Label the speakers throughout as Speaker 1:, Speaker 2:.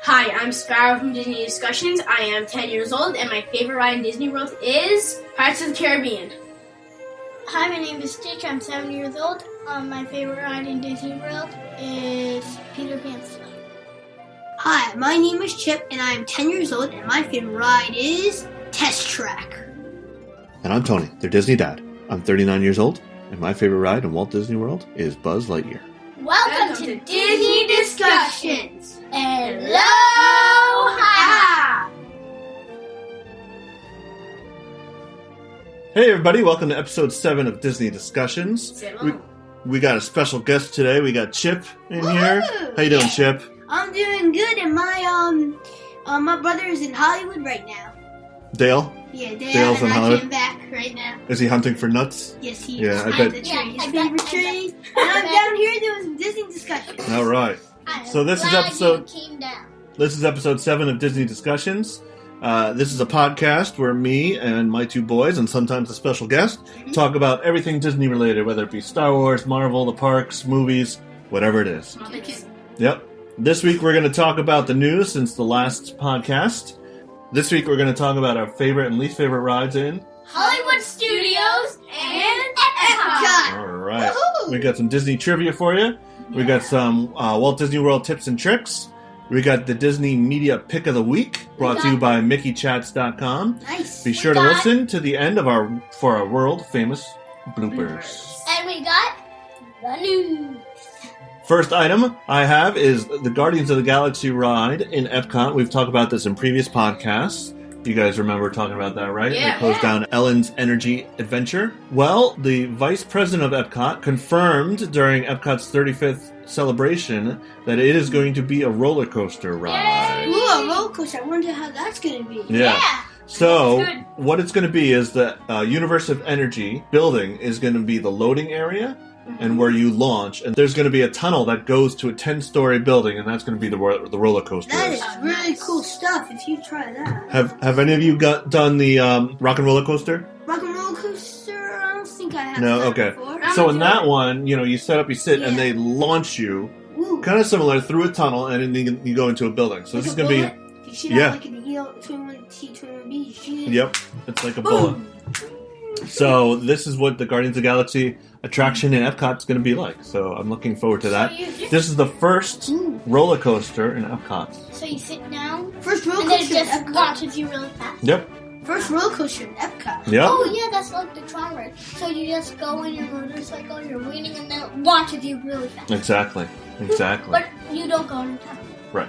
Speaker 1: Hi, I'm Sparrow from Disney Discussions. I am 10 years old, and my favorite ride in Disney World is Pirates of the Caribbean.
Speaker 2: Hi, my name is Stitch. I'm 7 years old. My favorite ride in Disney World is Peter Pan's Flight.
Speaker 3: Hi, my name is Chip, and I am 10 years old, and my favorite ride is Test Track.
Speaker 4: And I'm Tony, their Disney dad. I'm 39 years old, and my favorite ride in Walt Disney World is Buzz Lightyear.
Speaker 2: Welcome to Disney Discussions. Aloha!
Speaker 4: Hey everybody, welcome to episode 7 of Disney Discussions. We got a special guest today. We got Chip in here. How you doing, Chip?
Speaker 3: I'm doing good, and my brother is in Hollywood right now.
Speaker 4: Dale?
Speaker 3: Yeah,
Speaker 4: Dale's in
Speaker 3: and
Speaker 4: Hollywood.
Speaker 3: I came back right now.
Speaker 4: Is he hunting for nuts?
Speaker 3: Yes, he
Speaker 4: Yeah,
Speaker 3: is.
Speaker 4: I bet.
Speaker 3: The tree, his favorite tree. And I'm down here doing some Disney Discussions.
Speaker 4: All right. So this is episode 7 of Disney Discussions. This is a podcast where me and my two boys, and sometimes a special guest, talk about everything Disney related, whether it be Star Wars, Marvel, the parks, movies, whatever it is. Yep. This week we're going to talk about the news since the last podcast. This week we're going to talk about our favorite and least favorite rides in
Speaker 2: Hollywood Studios and EPCOT.
Speaker 4: All right.
Speaker 3: Woohoo!
Speaker 4: We got some Disney trivia for you. We got some Walt Disney World tips and tricks. We got the Disney Media Pick of the Week, brought to you by MickeyChats.com.
Speaker 3: Nice.
Speaker 4: Be sure to listen to the end of our world famous bloopers.
Speaker 2: And we got the news.
Speaker 4: First item I have is the Guardians of the Galaxy ride in Epcot. We've talked about this in previous podcasts. You guys remember talking about that, right?
Speaker 1: Yeah.
Speaker 4: They closed down Ellen's Energy Adventure. Well, the vice president of Epcot confirmed during Epcot's 35th celebration that it is going to be a roller coaster ride.
Speaker 3: Ooh, a roller coaster. I wonder how that's going to be.
Speaker 4: Yeah. So,
Speaker 1: That's good.
Speaker 4: what it's going to be is the Universe of Energy building is going to be the loading area and where you launch. And there's going to be a tunnel that goes to a 10-story building, and that's going to be the roller coaster.
Speaker 3: That is really cool stuff if you try that.
Speaker 4: Have any of you done the Rock and Roller Coaster?
Speaker 3: Rock and roller coaster? I don't think I have
Speaker 4: No,
Speaker 3: done
Speaker 4: okay.
Speaker 3: before.
Speaker 4: So in that one, you set up, you sit, and
Speaker 3: Yeah.
Speaker 4: they launch you,
Speaker 3: Ooh.
Speaker 4: kind of similar, through a tunnel, and then you go into a building. So this is going to be...
Speaker 3: You shoot
Speaker 4: Yeah.
Speaker 3: out like an EO 21T 21B. You shoot it.
Speaker 4: Yep, it's like a bullet. So this is what the Guardians of the Galaxy attraction in Epcot is going to be like. So I'm looking forward to that. This is the first
Speaker 3: Ooh.
Speaker 4: roller coaster in Epcot.
Speaker 2: So you sit down,
Speaker 3: First roller
Speaker 2: and then it
Speaker 3: coaster in
Speaker 2: just
Speaker 3: Epcot.
Speaker 2: launches you really fast.
Speaker 4: Yep.
Speaker 3: First roller coaster in Epcot.
Speaker 4: Yep.
Speaker 2: Oh yeah, that's like the Tron ride. So you just go in your motorcycle, you're waiting, and then it launches you really fast.
Speaker 4: Exactly.
Speaker 2: But you don't go in time.
Speaker 4: Right.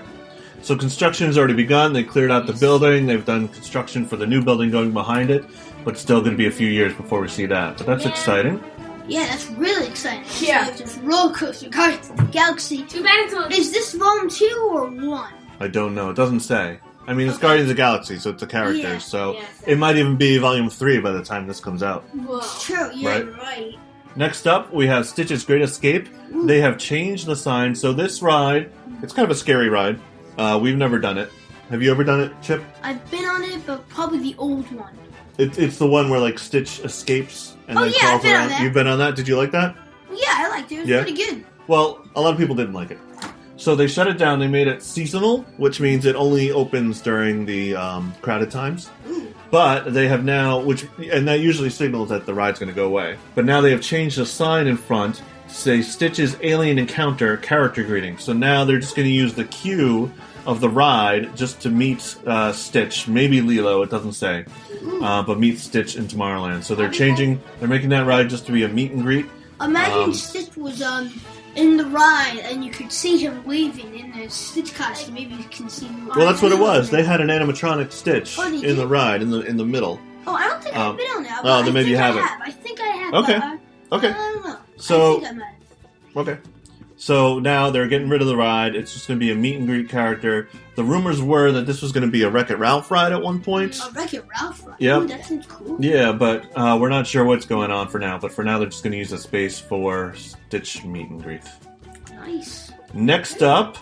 Speaker 4: So construction has already begun. They cleared out the building. They've done construction for the new building going behind it. But it's still going to be a few years before we see that. But that's exciting.
Speaker 3: Yeah, that's really exciting.
Speaker 1: Yeah.
Speaker 3: So this roller coaster, Guardians of the Galaxy.
Speaker 1: Too bad it's
Speaker 3: Is this volume 2 or 1?
Speaker 4: I don't know. It doesn't say. I mean, it's Guardians of the Galaxy, so it's a character.
Speaker 3: Yeah.
Speaker 4: So
Speaker 1: Yeah.
Speaker 4: it might even be volume 3 by the time this comes out.
Speaker 1: Whoa.
Speaker 3: True, yeah,
Speaker 4: Right.
Speaker 3: you're right.
Speaker 4: Next up, we have Stitch's Great Escape. They have changed the sign. So this ride, it's kind of a scary ride. We've never done it. Have you ever done it, Chip?
Speaker 3: I've been on it, but probably the old one.
Speaker 4: It's the one where, like, Stitch escapes and
Speaker 3: Oh,
Speaker 4: then
Speaker 3: yeah,
Speaker 4: crawls
Speaker 3: I've been on
Speaker 4: around.
Speaker 3: that.
Speaker 4: You've been on that? Did you like that?
Speaker 3: Yeah, I liked it. It was
Speaker 4: Yeah?
Speaker 3: pretty good.
Speaker 4: Well, a lot of people didn't like it. So they shut it down. They made it seasonal, which means it only opens during the crowded times.
Speaker 3: Ooh.
Speaker 4: But they have now, and that usually signals that the ride's going to go away. But now they have changed the sign in front to say Stitch's Alien Encounter Character Greeting. So now they're just going to use the queue of the ride just to meet Stitch, maybe Lilo, it doesn't say, but meet Stitch in Tomorrowland. So they're making that ride just to be a meet and greet.
Speaker 3: Imagine Stitch was in the ride and you could see him waving in the Stitch costume. Maybe you can see him.
Speaker 4: Well, that's what it was. They had an animatronic Stitch
Speaker 3: Oh, they
Speaker 4: in
Speaker 3: did?
Speaker 4: the ride, in the middle.
Speaker 3: Oh, I don't think I've been on that.
Speaker 4: oh, then maybe you haven't.
Speaker 3: I think I have.
Speaker 4: Okay.
Speaker 3: But
Speaker 4: Okay.
Speaker 3: I don't know.
Speaker 4: So-
Speaker 3: I think I might have.
Speaker 4: Okay. So now they're getting rid of the ride. It's just going to be a meet and greet character. The rumors were that this was going to be a Wreck-It Ralph ride at one point.
Speaker 3: Oh, Wreck-It Ralph ride.
Speaker 4: Yep.
Speaker 3: Ooh, that seems cool.
Speaker 4: Yeah, but we're not sure what's going on for now. But for now, they're just going to use the space for Stitch meet and greet.
Speaker 3: Nice.
Speaker 4: Next up,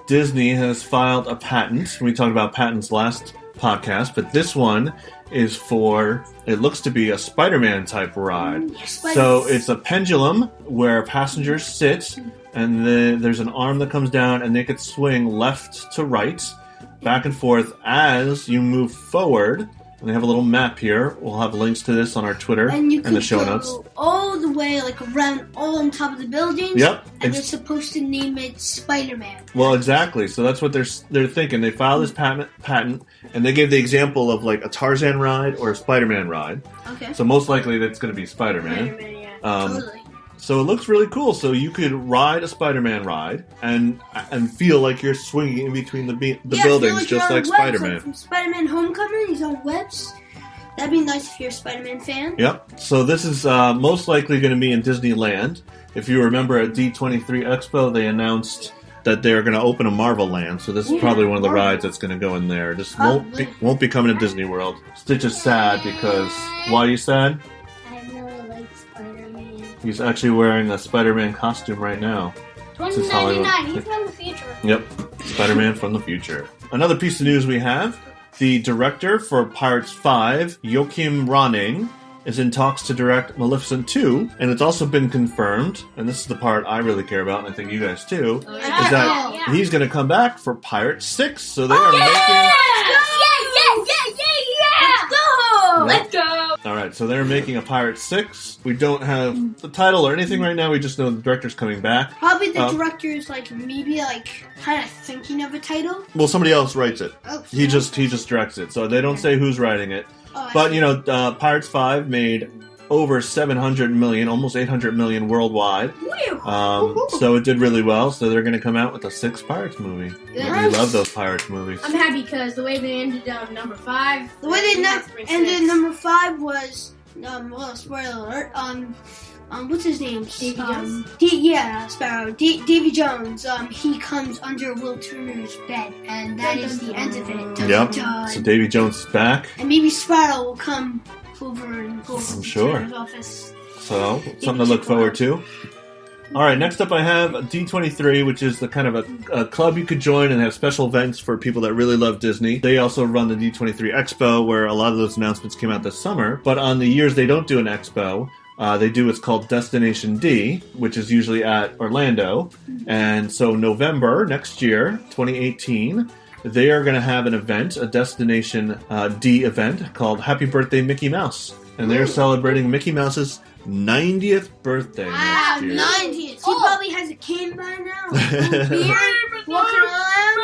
Speaker 4: Disney has filed a patent. We talked about patents last podcast, but this one is for, it looks to be a Spider-Man type ride.
Speaker 3: Yes,
Speaker 4: So it's a pendulum where passengers sit, and there's an arm that comes down, and they could swing left to right, back and forth as you move forward. And they have a little map here. We'll have links to this on our Twitter and the show notes.
Speaker 3: All the way, like around, all on top of the buildings.
Speaker 4: Yep.
Speaker 3: And they're supposed to name it Spider-Man.
Speaker 4: Well, exactly. So that's what they're thinking. They filed this patent, and they gave the example of like a Tarzan ride or a Spider-Man ride.
Speaker 3: Okay.
Speaker 4: So most likely that's going to be Spider-Man.
Speaker 1: Spider-Man, yeah.
Speaker 3: Totally.
Speaker 4: So it looks really cool. So you could ride a Spider-Man ride and feel like you're swinging in between the buildings, just like Spider-Man.
Speaker 3: From Spider-Man Homecoming, he's on webs. That'd be nice if you're a Spider-Man fan.
Speaker 4: Yep. So this is most likely going to be in Disneyland. If you remember at D23 Expo, they announced that they're going to open a Marvel Land. So this is probably one of the rides that's going to go in there. This won't be coming to Disney World. Stitch is sad because... Why are you sad? He's actually wearing a Spider-Man costume right now.
Speaker 2: $20.99. He's from the future.
Speaker 4: Yep. Spider-Man from the future. Another piece of news we have. The director for Pirates 5, Joachim Ronning, is in talks to direct Maleficent 2. And it's also been confirmed, and this is the part I really care about, and I think you guys too, is that he's going to come back for Pirates 6. So they are making...
Speaker 1: Let's go!
Speaker 4: Alright, so they're making a Pirate 6. We don't have the title or anything right now, we just know the director's coming back.
Speaker 3: Probably the director's maybe kind of thinking of a title.
Speaker 4: Well, somebody else writes it.
Speaker 3: Oh,
Speaker 4: he just directs it, so they don't say who's writing it. But, Pirates 5 made over 700 million, almost 800 million worldwide. So it did really well, so they're going to come out with a 6th Pirates movie.
Speaker 3: Yes.
Speaker 4: We love those Pirates movies.
Speaker 1: I'm happy because the way they ended number 5.
Speaker 3: The way they ended number 5 was, spoiler alert, what's his name?
Speaker 1: Davy Jones?
Speaker 3: Sparrow. Davy Jones. He comes under Will Turner's bed, and that is the end of it.
Speaker 4: Yep. So Davy Jones is back.
Speaker 3: And maybe Sparrow will come over and go
Speaker 4: I'm
Speaker 3: to
Speaker 4: sure.
Speaker 3: Turner's office.
Speaker 4: So, something to look forward to. Alright, next up I have D23, which is the kind of a club you could join and have special events for people that really love Disney. They also run the D23 Expo, where a lot of those announcements came out this summer. But on the years they don't do an expo, they do what's called Destination D, which is usually at Orlando. And so November next year, 2018, they are going to have an event, a Destination D event called Happy Birthday Mickey Mouse. And they're celebrating Mickey Mouse's 90th birthday next year.
Speaker 3: 90th! He probably has a cane by now. Beard, walking around.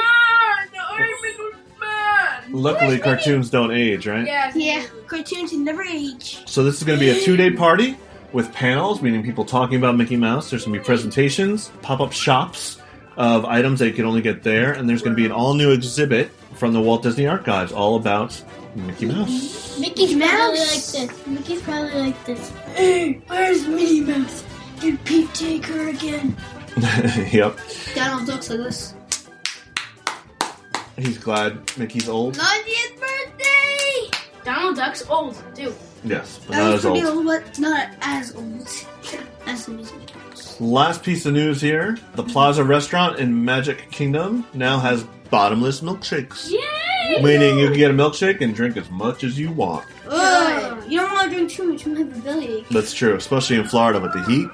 Speaker 4: Luckily, cartoons don't age, right?
Speaker 3: Yeah, cartoons never age.
Speaker 4: So this is going to be a 2-day party with panels, meaning people talking about Mickey Mouse. There's going to be presentations, pop-up shops of items that you can only get there, and there's going to be an all-new exhibit from the Walt Disney Archives all about Mickey Mouse.
Speaker 2: Mickey's probably like this. Mickey's probably like this.
Speaker 3: Hey, where's Minnie Mouse? Did Pete take her again?
Speaker 4: Yep.
Speaker 3: Donald Duck's like this.
Speaker 4: He's glad Mickey's old.
Speaker 3: 90th birthday!
Speaker 1: Donald Duck's old, too.
Speaker 4: Yes, but not as old.
Speaker 3: But not as old as the Mickey Mouse.
Speaker 4: Last piece of news here. The Plaza Restaurant in Magic Kingdom now has bottomless milkshakes.
Speaker 1: Yay!
Speaker 4: Meaning you can get a milkshake and drink as much as you want.
Speaker 3: Ugh, you don't want to drink too much, you have a bellyache.
Speaker 4: That's true, especially in Florida with the heat.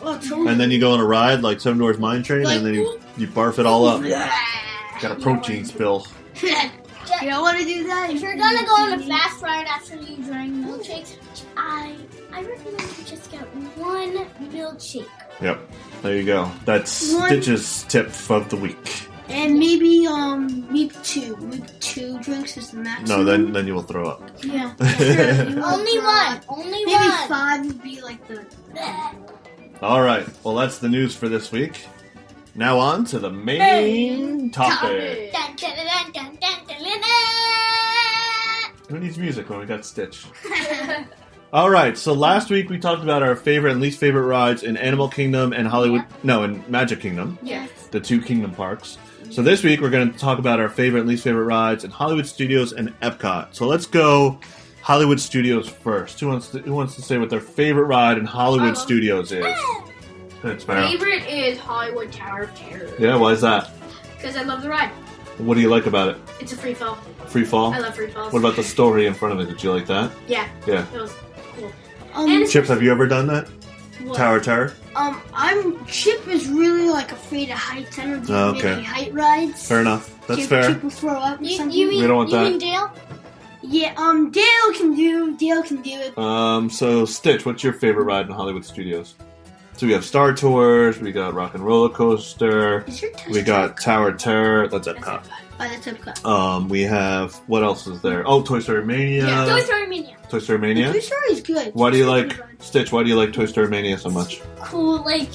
Speaker 3: Oh, totally.
Speaker 4: And then you go on a ride like Seven Dwarfs Mine Train, and then you barf it all up. Got a protein spill.
Speaker 3: You don't want to do that?
Speaker 2: If you're gonna go on a fast ride after you drink milkshakes, I recommend you just get one milkshake.
Speaker 4: Yep, there you go. That's Stitch's tip of the week.
Speaker 3: And maybe two. Maybe 2 drinks is the maximum.
Speaker 4: No, then you will throw up.
Speaker 3: Yeah.
Speaker 2: Only one.
Speaker 3: Maybe 5 would be like the...
Speaker 4: All right, well that's the news for this week. Now on to the main topic.
Speaker 2: Dun, dun, dun, dun, dun, dun, dun, dun.
Speaker 4: Who needs music when we got Stitch? All right, so last week we talked about our favorite and least favorite rides in Animal Kingdom and Hollywood... No, in Magic Kingdom.
Speaker 1: Yes.
Speaker 4: The 2 Kingdom parks. So this week we're going to talk about our favorite and least favorite rides in Hollywood Studios and Epcot. So let's go Hollywood Studios first. Who wants to say what their favorite ride in Hollywood Studios is? Good, Sparrow.
Speaker 1: Favorite is Hollywood Tower of Terror.
Speaker 4: Yeah, why is that?
Speaker 1: Because I love the ride.
Speaker 4: What do you like about it?
Speaker 1: It's a free fall.
Speaker 4: Free fall?
Speaker 1: I love free falls.
Speaker 4: What about the story in front of it? Did you like that?
Speaker 1: Yeah.
Speaker 4: Yeah.
Speaker 1: It was cool.
Speaker 4: Chips, have you ever done that?
Speaker 3: What?
Speaker 4: Tower Terror?
Speaker 3: Chip is really like afraid of heights. I don't do many height rides.
Speaker 4: Fair enough. That's fair.
Speaker 3: Chip will throw up.
Speaker 2: You
Speaker 4: We don't want that.
Speaker 2: mean Dale?
Speaker 3: Yeah, Dale can do it.
Speaker 4: So Stitch, what's your favorite ride in Hollywood Studios? So we have Star Tours, we got Rock and Roller Coaster,
Speaker 3: Is your test
Speaker 4: we got
Speaker 3: track?
Speaker 4: Tower Terror, that's Epcot.
Speaker 3: That's Epcot.
Speaker 4: We have, what else is there? Oh, Toy Story Mania.
Speaker 2: Yeah, Toy Story Mania.
Speaker 4: Toy Story Mania?
Speaker 3: Toy Story is good.
Speaker 4: Why do you like, Stitch, why do you like Toy Story Mania so much?
Speaker 2: Cool, like,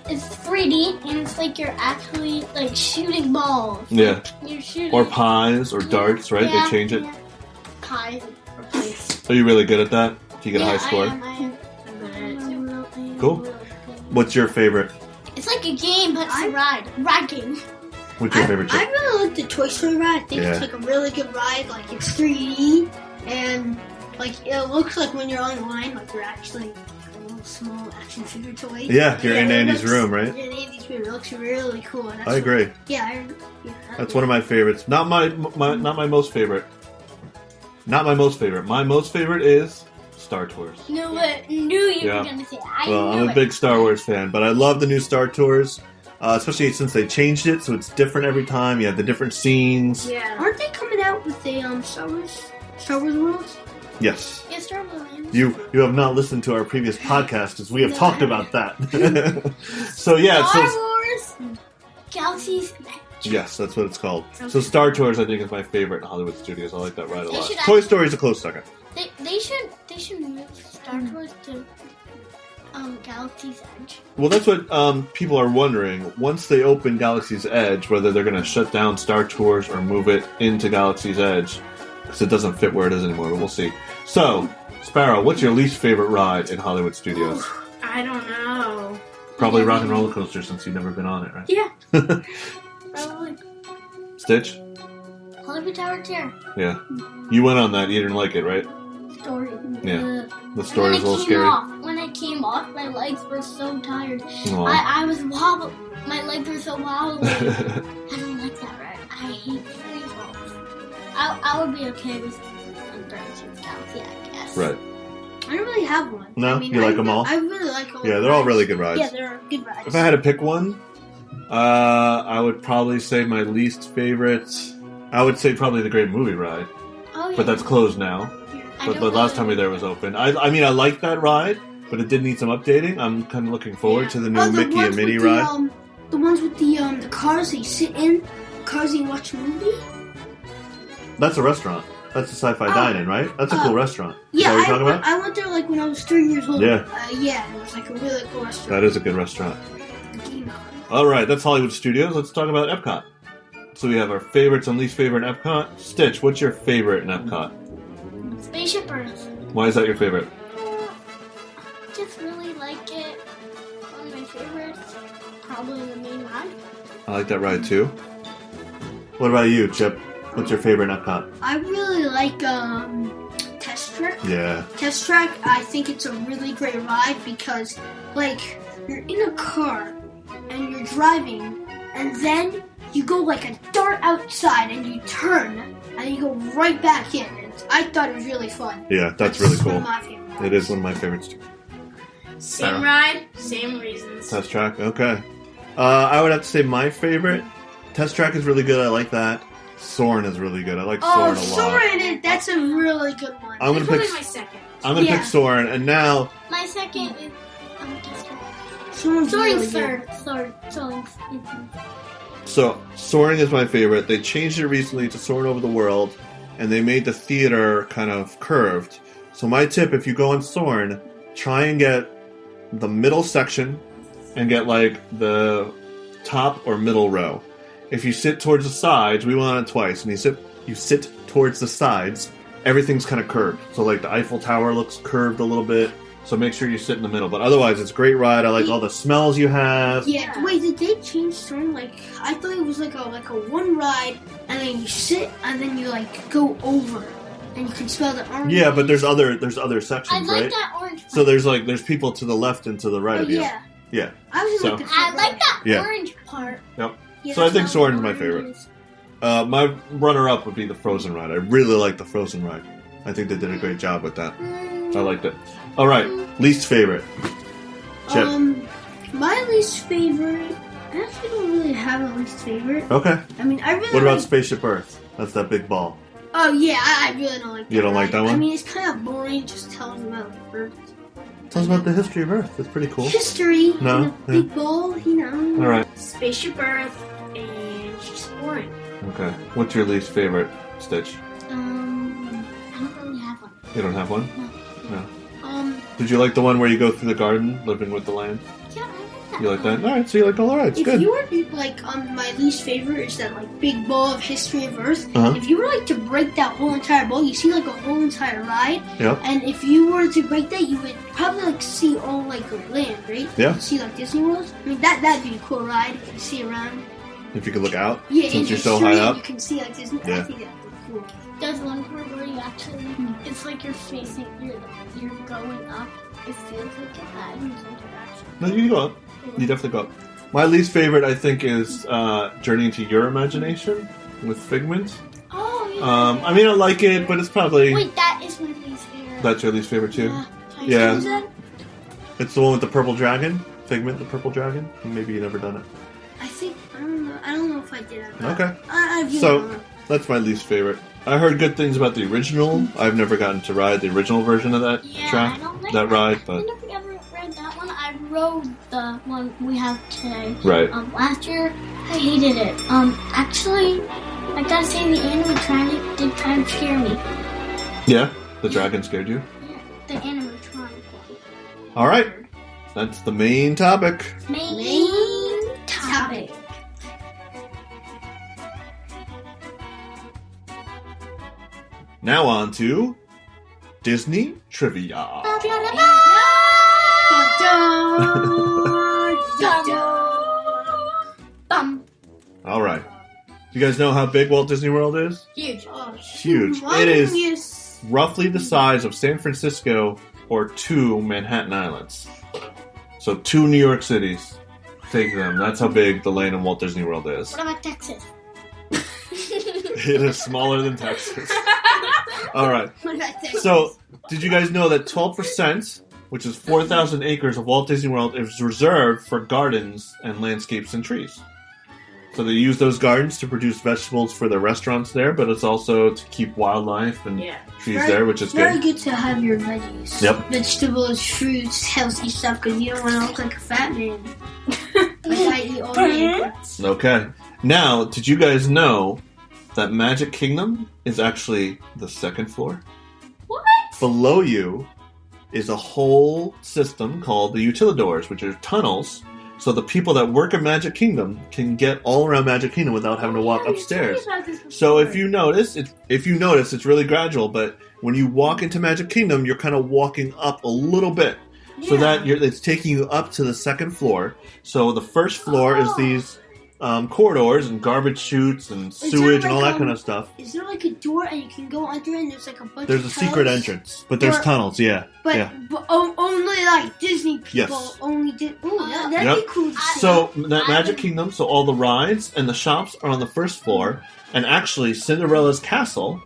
Speaker 2: it's 3D, and it's like you're actually, like, shooting balls.
Speaker 4: Yeah.
Speaker 2: You're shooting.
Speaker 4: Or pies, or darts, right?
Speaker 2: Yeah,
Speaker 4: They change it.
Speaker 2: yeah. Pie or plates.
Speaker 4: Are you really good at that? Do you get a high score?
Speaker 2: I am.
Speaker 1: I'm good at it too.
Speaker 4: Cool. What's your favorite?
Speaker 2: It's like a game, but it's a ride. Ride game.
Speaker 4: What's your favorite,
Speaker 3: I
Speaker 4: Chip?
Speaker 3: really like the Toy Story ride. I think
Speaker 4: Yeah.
Speaker 3: it's like a really good ride. Like it's 3D, and like it looks like when you're online, like you're actually a little small action figure toy.
Speaker 4: Yeah, you're in
Speaker 3: it
Speaker 4: Andy's
Speaker 3: looks-
Speaker 4: room, right?
Speaker 3: You're in Andy's room. It looks really cool. And that's
Speaker 4: I agree.
Speaker 3: Yeah,
Speaker 4: That's one of my favorites. Not my most favorite. Not my most favorite. My most favorite is Star Tours.
Speaker 2: Knew you
Speaker 4: Yeah.
Speaker 2: were gonna say.
Speaker 4: Well, I'm a big Star Wars fan, but I love the new Star Tours, especially since they changed it, so it's different every time. You have the different scenes.
Speaker 1: Yeah.
Speaker 3: Aren't they coming out with the Star Wars World?
Speaker 4: Yes.
Speaker 2: Yeah, Star Wars.
Speaker 4: You have not listened to our previous podcast, as we have talked about that. So yeah,
Speaker 2: Star
Speaker 4: so
Speaker 2: Wars Galaxy's Edge.
Speaker 4: yes, that's what it's called. So Star Tours, I think, is my favorite in Hollywood Studios. I like that ride a
Speaker 2: They
Speaker 4: lot.
Speaker 2: should
Speaker 4: Toy Story is a close second.
Speaker 2: They should move Star Tours to Galaxy's Edge.
Speaker 4: Well, that's what people are wondering. Once they open Galaxy's Edge, whether they're going to shut down Star Tours or move it into Galaxy's Edge, because it doesn't fit where it is anymore, but we'll see. So, Sparrow, what's your least favorite ride in Hollywood Studios?
Speaker 1: I don't know.
Speaker 4: Probably Rock and Roller Coaster, since you've never been on it, right?
Speaker 1: Yeah.
Speaker 2: Probably
Speaker 4: Stitch?
Speaker 2: Hollywood Tower Terror.
Speaker 4: Yeah. You went on that, you didn't like it, right?
Speaker 2: Story.
Speaker 4: Yeah. The
Speaker 2: When
Speaker 4: story
Speaker 2: I
Speaker 4: was a little
Speaker 2: came
Speaker 4: scary.
Speaker 2: when I came off, my legs were so tired.
Speaker 4: Aw.
Speaker 2: I was wobbly. My legs were so wobbly. I don't like that ride. I hate free falls. I would be okay with Guardians Galaxy, I guess.
Speaker 4: Right.
Speaker 3: I don't really have one.
Speaker 4: No? You like them all?
Speaker 3: I really like all.
Speaker 4: Yeah,
Speaker 3: the
Speaker 4: they're all
Speaker 3: rides.
Speaker 4: really good rides.
Speaker 3: Yeah, they're good rides.
Speaker 4: If I had to pick one, I would probably say my least favorite. I would say probably the Great Movie Ride,
Speaker 2: Oh, yeah.
Speaker 4: but that's closed now.
Speaker 2: I
Speaker 4: But
Speaker 2: don't
Speaker 4: the last
Speaker 2: really-
Speaker 4: time we were there was open. I mean, I like that ride, but it did need some updating. I'm kind of looking forward to the new
Speaker 3: the
Speaker 4: Mickey
Speaker 3: ones
Speaker 4: and Minnie
Speaker 3: with the,
Speaker 4: ride.
Speaker 3: The ones with the cars that you sit in, cars that you watch a movie.
Speaker 4: That's a restaurant. That's a sci-fi
Speaker 3: Oh.
Speaker 4: dine-in, right? That's a cool restaurant. Is
Speaker 3: Yeah,
Speaker 4: that what you're talking about?
Speaker 3: I went there like when I was 3 years old.
Speaker 4: Yeah.
Speaker 3: Yeah, it was like a really cool restaurant.
Speaker 4: That is a good restaurant. All right, that's Hollywood Studios. Let's talk about Epcot. So we have our favorites and least favorite in Epcot. Stitch, what's your favorite in Epcot?
Speaker 2: Spaceship Earth.
Speaker 4: Why is that your favorite?
Speaker 2: Just really like it. One of my favorites. Probably the main ride.
Speaker 4: I like that ride too. What about you, Chip? What's your favorite in Epcot?
Speaker 3: I really like Test Track.
Speaker 4: Yeah.
Speaker 3: Test Track, I think it's a really great ride because, like, you're in a car and you're driving, and then you go like a dart outside and you turn and you go right back in. And I thought it was really fun.
Speaker 4: Yeah, that's really
Speaker 3: one
Speaker 4: cool.
Speaker 3: of my favorite rides.
Speaker 4: It is one of my favorites too.
Speaker 1: Same ride, same reasons.
Speaker 4: Test Track, okay. I would have to say my favorite. Test Track is really good. I like that. Soarin' is really good. I like Soarin' a lot.
Speaker 3: Soarin', that's a really good one.
Speaker 4: I'm gonna
Speaker 1: It's
Speaker 4: pick.
Speaker 1: probably my second.
Speaker 4: I'm gonna
Speaker 3: Yeah.
Speaker 4: pick Soarin', and now
Speaker 2: My second is Test Track.
Speaker 3: Soarin's really
Speaker 2: Soaring's
Speaker 3: good.
Speaker 2: third. Soaring's
Speaker 4: so Soaring is my favorite. They changed it recently to Soarin' Over the World, and they made the theater kind of curved. So my tip, if you go on Soarin', try and get the middle section, and get like the top or middle row. If you sit towards the sides, we went on it twice, and you sit towards the sides, everything's kind of curved. So like the Eiffel Tower looks curved a little bit. So make sure you sit in the middle. But otherwise, it's a great ride. I like all the smells you have.
Speaker 3: Yeah. Wait, did they change Soarin'? Like, I thought it was like a one ride, and then you sit, and then you like go over, and you can smell the orange.
Speaker 4: Yeah, but there's other
Speaker 2: I
Speaker 4: sections,
Speaker 2: like
Speaker 4: right?
Speaker 2: that orange.
Speaker 4: So there's people to the left and to the right
Speaker 3: Oh,
Speaker 4: of you.
Speaker 3: yeah.
Speaker 4: Yeah.
Speaker 3: I was just
Speaker 4: So-
Speaker 3: looking for
Speaker 2: I like that
Speaker 4: Yeah.
Speaker 2: orange part.
Speaker 4: Yep.
Speaker 3: Yeah,
Speaker 4: So I think
Speaker 3: that's
Speaker 4: Soarin's
Speaker 3: how
Speaker 4: my
Speaker 3: orange
Speaker 4: favorite.
Speaker 3: is.
Speaker 4: My runner-up would be the Frozen ride. I really like the Frozen ride. I think they did a great job with that. I liked it. All right, least favorite. Chip.
Speaker 3: My least favorite. I actually don't really have a least favorite.
Speaker 4: Okay.
Speaker 3: I mean, I really.
Speaker 4: What about Spaceship Earth? That's that big ball.
Speaker 3: Oh yeah, I really don't like that.
Speaker 4: You don't like that one?
Speaker 3: I mean, it's kind of boring. Just tells about Earth.
Speaker 4: Tell us about the history of Earth. It's pretty cool.
Speaker 3: History.
Speaker 4: No?
Speaker 3: Big ball,
Speaker 4: All right.
Speaker 1: Spaceship Earth, and she's boring.
Speaker 4: Okay. What's your least favorite, Stitch?
Speaker 2: I don't really have one.
Speaker 4: You don't have one?
Speaker 2: No.
Speaker 4: No. Did you like the one where you go through the garden, living with the land?
Speaker 2: Yeah, I like that.
Speaker 4: You like that? All right, so you like all the rides.
Speaker 3: If
Speaker 4: Good.
Speaker 3: you were like my least favorite is that like big ball of history of Earth.
Speaker 4: Uh-huh.
Speaker 3: If you were like to break that whole entire ball, you see like a whole entire ride.
Speaker 4: Yep.
Speaker 3: And if you were to break that, you would probably like see all like the land, right?
Speaker 4: Yeah.
Speaker 3: You'd see like Disney World. I mean that'd be a cool ride if you see around.
Speaker 4: If you could look out,
Speaker 3: Yeah,
Speaker 4: since
Speaker 3: in
Speaker 4: you're
Speaker 3: the
Speaker 4: so
Speaker 3: street,
Speaker 4: high up.
Speaker 3: you can see like Disney.
Speaker 4: Yeah.
Speaker 3: I think that'd be cool.
Speaker 2: There's one part where you actually, it's like you're facing, you're going up. It feels like you're hiding in some direction.
Speaker 4: No, you can go up. You definitely go up. My least favorite, I think, is Journey into Your Imagination with Figment.
Speaker 2: Oh, yeah.
Speaker 4: I mean, I like it, but it's probably...
Speaker 2: Wait, that is my least favorite.
Speaker 4: That's your least favorite, too?
Speaker 2: Yeah.
Speaker 4: Yeah. It's the one with the purple dragon? Figment, the purple dragon? Maybe you've never done it.
Speaker 3: I think I don't know if I did it.
Speaker 4: Okay.
Speaker 3: I really
Speaker 4: So,
Speaker 3: don't know.
Speaker 4: that's my least favorite. I heard good things about the original. I've never gotten to ride the original version of that
Speaker 2: Yeah,
Speaker 4: track,
Speaker 2: I don't like
Speaker 4: that ride,
Speaker 2: I
Speaker 4: but...
Speaker 2: never ever read that one. I rode the one we have today.
Speaker 4: Right.
Speaker 2: Last year, I hated it. Actually, I gotta say the animatronic did kind of scare me.
Speaker 4: Yeah? The dragon scared you?
Speaker 2: Yeah, the animatronic one.
Speaker 4: All right. That's the main topic.
Speaker 2: Main topic.
Speaker 4: Now on to Disney Trivia.
Speaker 2: Bum.
Speaker 4: All right. Do you guys know how big Walt Disney World is?
Speaker 1: Huge.
Speaker 4: Huge. It is roughly the size of San Francisco or 2 Manhattan Islands. So 2 New York cities. Take them. That's how big the land in Walt Disney World is.
Speaker 2: What about Texas?
Speaker 4: It is smaller than Texas. All right. So, did you guys know that 12%, which is 4,000 acres of Walt Disney World, is reserved for gardens and landscapes and trees? So they use those gardens to produce vegetables for their restaurants there, but it's also to keep wildlife and trees there, which is
Speaker 3: very
Speaker 4: good.
Speaker 3: good to have your veggies.
Speaker 4: Yep.
Speaker 3: Vegetables, fruits, healthy stuff, because you don't want to look like a fat man. Like I eat all day.
Speaker 4: Okay. Now, did you guys know that Magic Kingdom is actually the 2nd floor?
Speaker 2: What?
Speaker 4: Below you is a whole system called the Utilidors, which are tunnels, so the people that work at Magic Kingdom can get all around Magic Kingdom without having to walk upstairs. So if you notice, it's really gradual, but when you walk into Magic Kingdom, you're kind of walking up a little bit. So that it's taking you up to the 2nd floor. So the 1st floor is these corridors and garbage chutes and sewage and all that kind of stuff.
Speaker 3: Is there like a door and you can go under and there's like a bunch
Speaker 4: There's
Speaker 3: of
Speaker 4: a secret
Speaker 3: tunnels?
Speaker 4: entrance, but there's tunnels, yeah.
Speaker 3: But only like Disney people
Speaker 4: Yes.
Speaker 3: only did. Ooh, that'd
Speaker 4: Yep.
Speaker 3: be cool to see.
Speaker 4: So that Magic Kingdom, so all the rides and the shops are on the 1st floor, and actually Cinderella's castle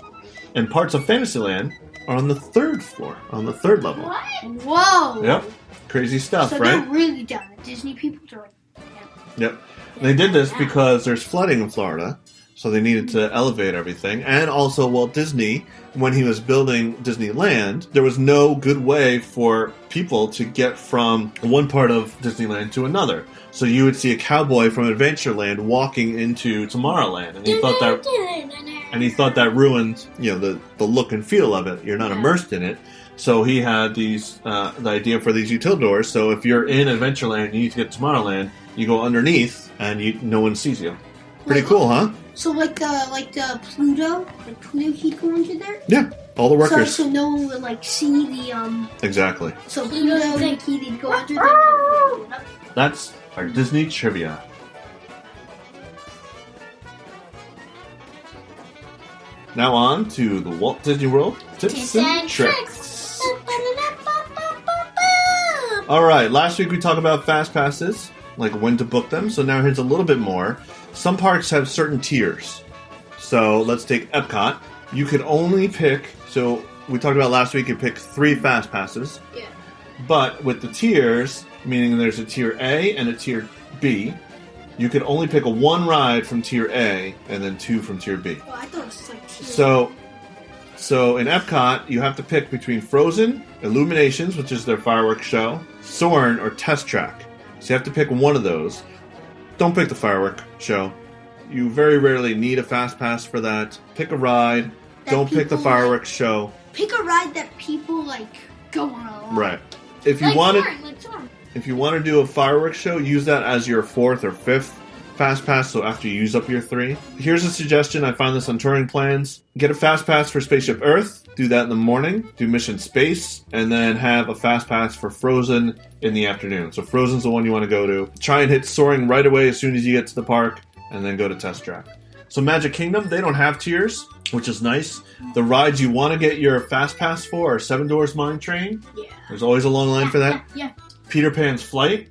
Speaker 4: and parts of Fantasyland are on the 3rd floor, on the 3rd level.
Speaker 3: Whoa!
Speaker 4: Yep. Crazy stuff,
Speaker 3: So
Speaker 4: right?
Speaker 3: they're really down. Disney people are like,
Speaker 4: Yep. They did this because there's flooding in Florida, so they needed to elevate everything. And also Walt Disney, when he was building Disneyland, there was no good way for people to get from one part of Disneyland to another. So you would see a cowboy from Adventureland walking into Tomorrowland, and he thought that ruined, the look and feel of it. You're not immersed in it. So he had the idea for these Utilidors. So if you're in Adventureland and you need to get to Tomorrowland, you go underneath and no one sees you. Pretty cool, huh?
Speaker 3: So like the Pluto, he'd go under there.
Speaker 4: Yeah, all the workers.
Speaker 3: So no one would like see the
Speaker 4: Exactly.
Speaker 3: So Pluto, he'd go under there.
Speaker 4: That's our Disney trivia. Now on to the Walt Disney World tips and tricks. All right, last week we talked about fast passes, like when to book them. So now here's a little bit more. Some parks have certain tiers. So let's take EPCOT. You could only pick, so we talked about last week, you pick 3 fast passes.
Speaker 1: Yeah.
Speaker 4: But with the tiers, meaning there's a tier A and a tier B, you could only pick 1 ride from tier A and then 2 from tier B.
Speaker 3: Well, I thought it was like tier
Speaker 4: So in Epcot, you have to pick between Frozen, Illuminations, which is their fireworks show, Soarin', or Test Track. So you have to pick one of those. Don't pick the fireworks show. You very rarely need a fast pass for that. Pick a ride. Don't pick the fireworks show.
Speaker 3: Pick a ride that people like go on a lot.
Speaker 4: Right. If you want to do a fireworks show, use that as your 4th or 5th fast pass, so after you use up your 3. Here's a suggestion. I found this on touring plans. Get a fast pass for Spaceship Earth. Do that in the morning. Do Mission Space. And then have a fast pass for Frozen in the afternoon. So Frozen's the one you want to go to. Try and hit Soaring right away as soon as you get to the park. And then go to Test Track. So Magic Kingdom, they don't have tiers, which is nice. The rides you want to get your fast pass for are Seven Dwarfs Mine Train.
Speaker 1: Yeah.
Speaker 4: There's always a long line for that.
Speaker 1: Yeah.
Speaker 4: Peter Pan's Flight.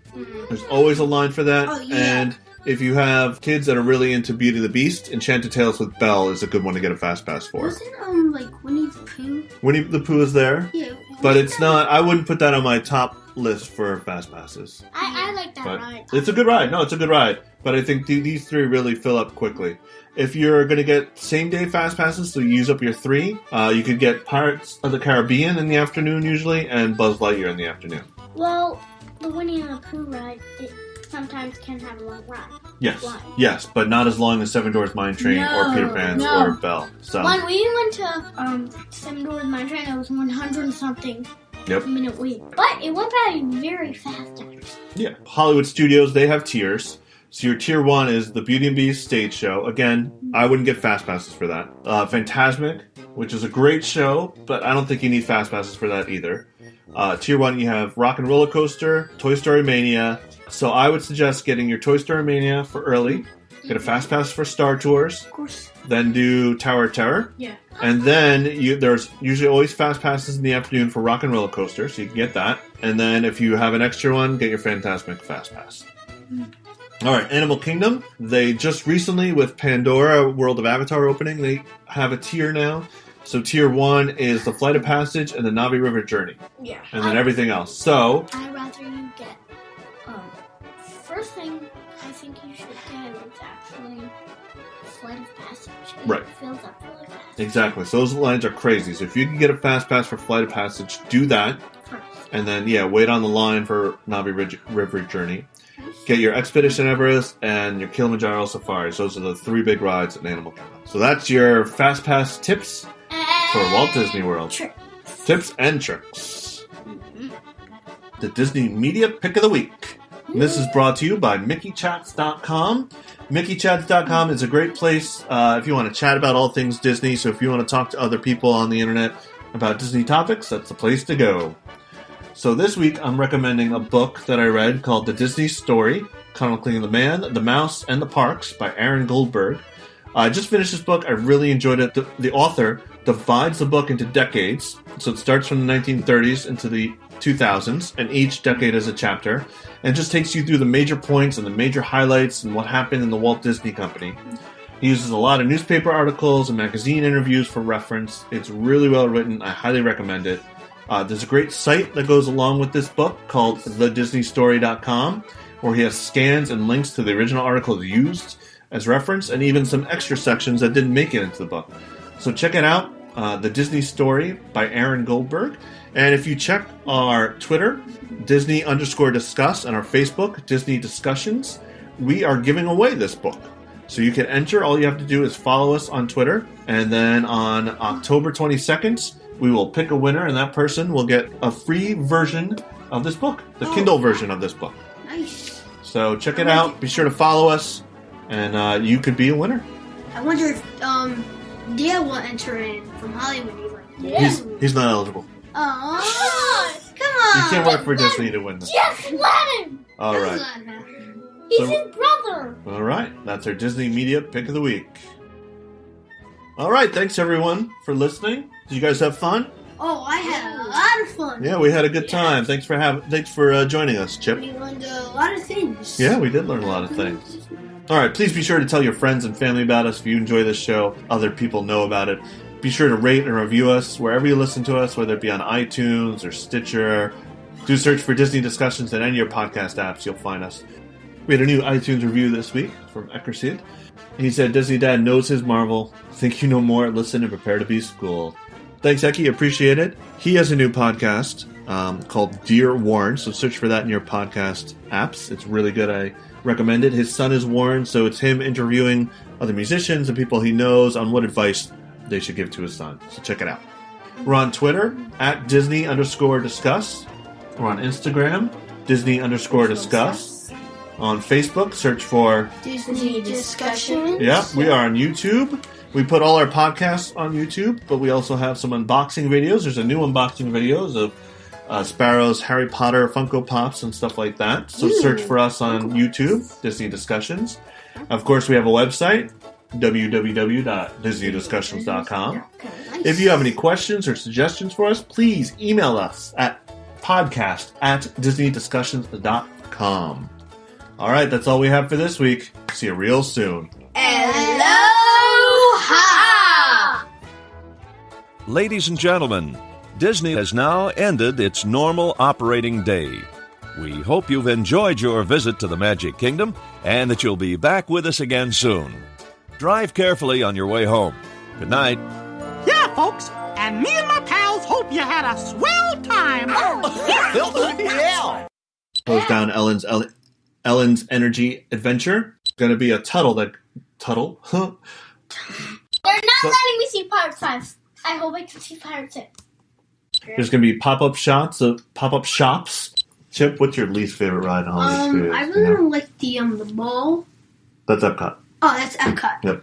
Speaker 4: There's always a line for that.
Speaker 3: Oh, yeah.
Speaker 4: And if you have kids that are really into Beauty and the Beast, Enchanted Tales with Belle is a good one to get a fast pass for.
Speaker 3: Wasn't like Winnie the Pooh?
Speaker 4: Winnie the Pooh is there.
Speaker 3: Yeah.
Speaker 4: But it's not, I wouldn't put that on my top list for fast passes.
Speaker 2: I like that
Speaker 4: But
Speaker 2: ride.
Speaker 4: it's a good ride. No, it's a good ride. But I think these 3 really fill up quickly. If you're going to get same-day fast passes, so you use up your 3, you could get Pirates of the Caribbean in the afternoon usually, and Buzz Lightyear in the afternoon.
Speaker 2: Well, the Winnie the Pooh ride, it sometimes can have a long ride.
Speaker 4: Yes,
Speaker 2: Why?
Speaker 4: yes, but not as long as Seven Dwarfs Mine Train or Peter Pan's or Belle. So
Speaker 2: When we went to Seven Dwarfs Mine Train, it was 100 and something minute wait. But it went by very fast.
Speaker 4: Yeah, Hollywood Studios, they have tiers. So your tier 1 is the Beauty and Beast stage show. Again, I wouldn't get fast passes for that. Fantasmic, which is a great show, but I don't think you need fast passes for that either. Tier 1, you have Rock and Roller Coaster, Toy Story Mania. So I would suggest getting your Toy Story Mania for early. Get a fast pass for Star Tours.
Speaker 3: Of course.
Speaker 4: Then do Tower of Terror.
Speaker 1: Yeah.
Speaker 4: And then there's usually always fast passes in the afternoon for Rock and Roller Coaster, so you can get that. And then if you have an extra one, get your Fantasmic fast pass. All right, Animal Kingdom. They just recently, with Pandora World of Avatar opening, they have a tier now. So tier 1 is the Flight of Passage and the Navi River Journey.
Speaker 1: Yeah.
Speaker 4: And then everything else. So
Speaker 2: I'd rather you get, first thing I think you should get is actually Flight of Passage.
Speaker 4: Right.
Speaker 2: It fills up really fast.
Speaker 4: exactly. So those lines are crazy. So if you can get a fast pass for Flight of Passage, do that.
Speaker 2: First.
Speaker 4: And then, wait on the line for Navi River Journey. Get your Expedition Everest and your Kilimanjaro Safaris. Those are the 3 big rides at Animal Kingdom. So that's your Fast Pass tips for Walt Disney World. Tips and tricks. The Disney Media Pick of the Week. And this is brought to you by MickeyChats.com. MickeyChats.com is a great place if you want to chat about all things Disney. So if you want to talk to other people on the internet about Disney topics, that's the place to go. So this week, I'm recommending a book that I read called The Disney Story, chronicling the Man, the Mouse, and the Parks by Aaron Goldberg. I just finished this book. I really enjoyed it. The author divides the book into decades. So it starts from the 1930s into the 2000s, and each decade is a chapter, and just takes you through the major points and the major highlights and what happened in the Walt Disney Company. He uses a lot of newspaper articles and magazine interviews for reference. It's really well written. I highly recommend it. There's a great site that goes along with this book called thedisneystory.com, where he has scans and links to the original articles used as reference, and even some extra sections that didn't make it into the book. So check it out, The Disney Story by Aaron Goldberg. And if you check our Twitter, Disney_discuss, and our Facebook, Disney Discussions, we are giving away this book. So you can enter. All you have to do is follow us on Twitter, and then on October 22nd, we will pick a winner, and that person will get a free version of this book, the Kindle version of this book.
Speaker 3: Nice.
Speaker 4: So check it out. Be sure to follow us, and you could be a winner.
Speaker 3: I wonder if Dale will enter in from Hollywood.
Speaker 4: He's not eligible.
Speaker 3: Oh, come on.
Speaker 4: You can't work for Disney to win this.
Speaker 2: Just let him!
Speaker 4: All right.
Speaker 2: He's his brother!
Speaker 4: All right. That's our Disney Media Pick of the Week. All right. Thanks, everyone, for listening. Did you guys have fun?
Speaker 3: Oh, I had a lot of fun.
Speaker 4: Yeah, we had a good time. Thanks for joining us, Chip.
Speaker 3: We learned a lot of things.
Speaker 4: Yeah, we did learn a lot of things. All right, please be sure to tell your friends and family about us. If you enjoy this show, other people know about it. Be sure to rate and review us wherever you listen to us, whether it be on iTunes or Stitcher. Do search for Disney Discussions in any of your podcast apps. You'll find us. We had a new iTunes review this week from Eckerseed. He said, Disney Dad knows his Marvel. Think you know more. Listen and prepare to be schooled. Thanks, Eki. Appreciate it. He has a new podcast called Dear Warren, so search for that in your podcast apps. It's really good. I recommend it. His son is Warren, so it's him interviewing other musicians and people he knows on what advice they should give to his son. So check it out. We're on Twitter, at Disney_discuss. We're on Instagram, Disney_discuss. On Facebook, search for
Speaker 3: Disney Discussions.
Speaker 4: Yeah, we are on YouTube. We put all our podcasts on YouTube, but we also have some unboxing videos. There's a new unboxing videos of Sparrow's Harry Potter Funko Pops and stuff like that. So search for us on YouTube, Disney Discussions. Of course, we have a website, www.disneydiscussions.com. If you have any questions or suggestions for us, please email us at podcast@disneydiscussions.com. All right, that's all we have for this week. See you real soon.
Speaker 1: Aloha!
Speaker 5: Ladies and gentlemen, Disney has now ended its normal operating day. We hope you've enjoyed your visit to the Magic Kingdom and that you'll be back with us again soon. Drive carefully on your way home. Good night.
Speaker 6: Yeah, folks, and me and my pals hope you had a swell time.
Speaker 5: Yeah.
Speaker 4: Close down Ellen's Energy Adventure. Going to be a Tuttle. Huh?
Speaker 2: They're not letting me see Part 5. I hope I can see Part 6.
Speaker 4: There's going to be pop-up shops. Chip, what's your least favorite ride in Hollywood Studios?
Speaker 3: I really don't like the mall.
Speaker 4: That's Epcot.
Speaker 3: Oh, that's Epcot.
Speaker 4: Yep.